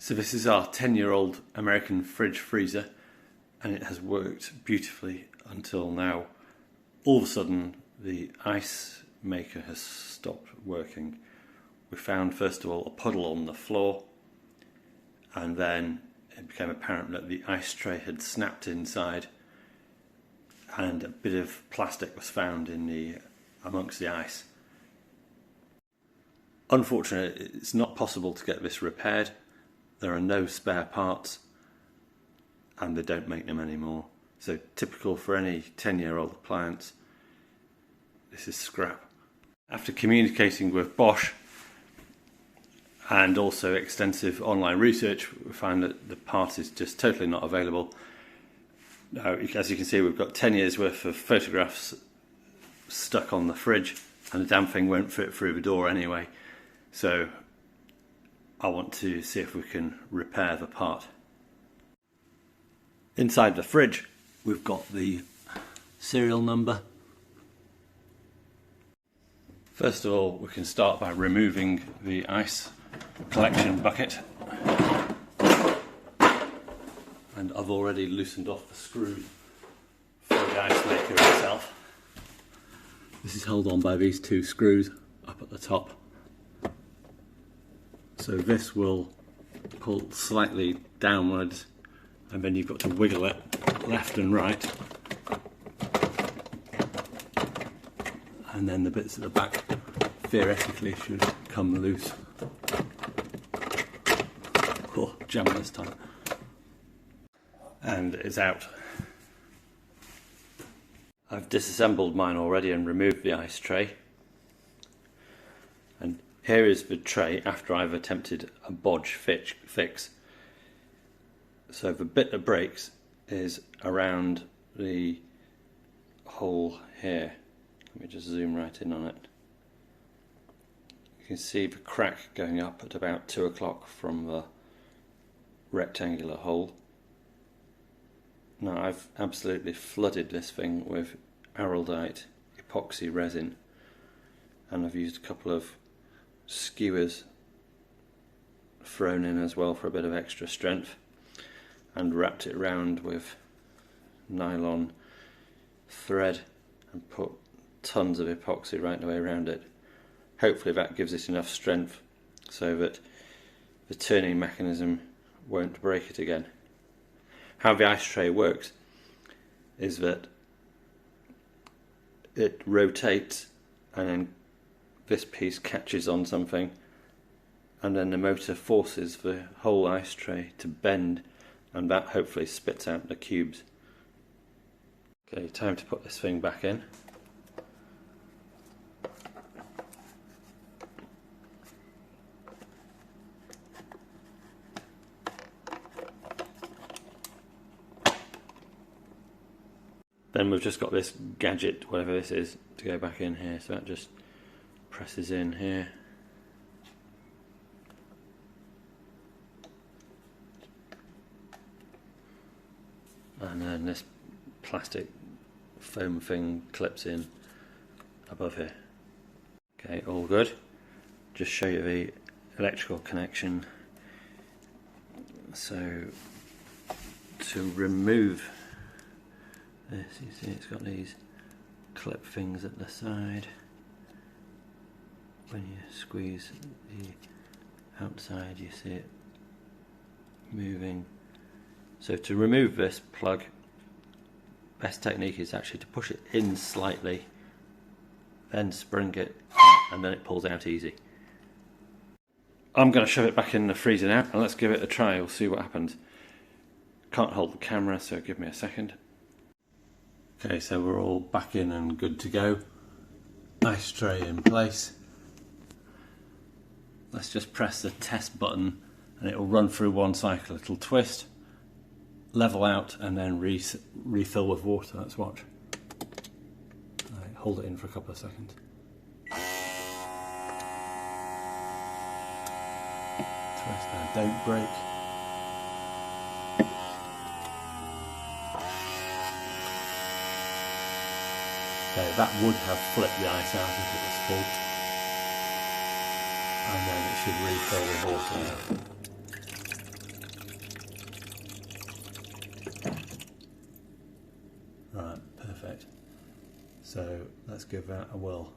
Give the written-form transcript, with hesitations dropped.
So this is our 10-year-old American fridge freezer, and it has worked beautifully until now. All of a sudden the Icemaker has stopped working. We found first of all a puddle on the floor, and then it became apparent that the ice tray had snapped inside and a bit of plastic was found amongst the ice. Unfortunately, it's not possible to get this repaired. There are no spare parts and they don't make them anymore. So typical for any 10-year-old appliance, this is scrap. After communicating with Bosch and also extensive online research, we found that the part is just totally not available. Now, as you can see, we've got 10 years worth of photographs stuck on the fridge, and the damn thing won't fit through the door anyway. So I want to see if we can repair the part. Inside the fridge, we've got the serial number. First of all, we can start by removing the ice collection bucket. And I've already loosened off the screws for the Icemaker itself. This is held on by these two screws up at the top. So this will pull slightly downwards, and then you've got to wiggle it left and right. And then the bits at the back theoretically should come loose. Oh, jam this time. And it's out. I've disassembled mine already and removed the ice tray. And here is the tray after I've attempted a bodge fix. So the bit that breaks is around the hole here. Let me just zoom right in on it. You can see the crack going up at about 2 o'clock from the rectangular hole. Now I've absolutely flooded this thing with araldite epoxy resin, and I've used a couple of skewers thrown in as well for a bit of extra strength, and wrapped it round with nylon thread and put tons of epoxy right the way around it. Hopefully that gives it enough strength so that the turning mechanism won't break it again. How the ice tray works is that it rotates, and then this piece catches on something, and then the motor forces the whole ice tray to bend, and that hopefully spits out the cubes. Okay, time to put this thing back in. Then we've just got this gadget, whatever this is, to go back in here, so that just presses in here. And then this plastic foam thing clips in above here. Okay, all good. Just show you the electrical connection. So to remove this, you see it's got these clip things at the side. When you squeeze the outside, you see it moving. So to remove this plug, best technique is actually to push it in slightly, then spring it, and then it pulls out easy. I'm going to shove it back in the freezer now, and let's give it a try. We'll see what happens. Can't hold the camera, so give me a second. Okay, so we're all back in and good to go. Ice tray in place. Let's just press the test button and it will run through one cycle. It'll twist, level out, and then refill with water. Let's watch. Right, hold it in for a couple of seconds. Twist now, don't break. Okay, that would have flipped the ice out if it was full, and then it should refill with water now. perfect. So let's give that a whirl.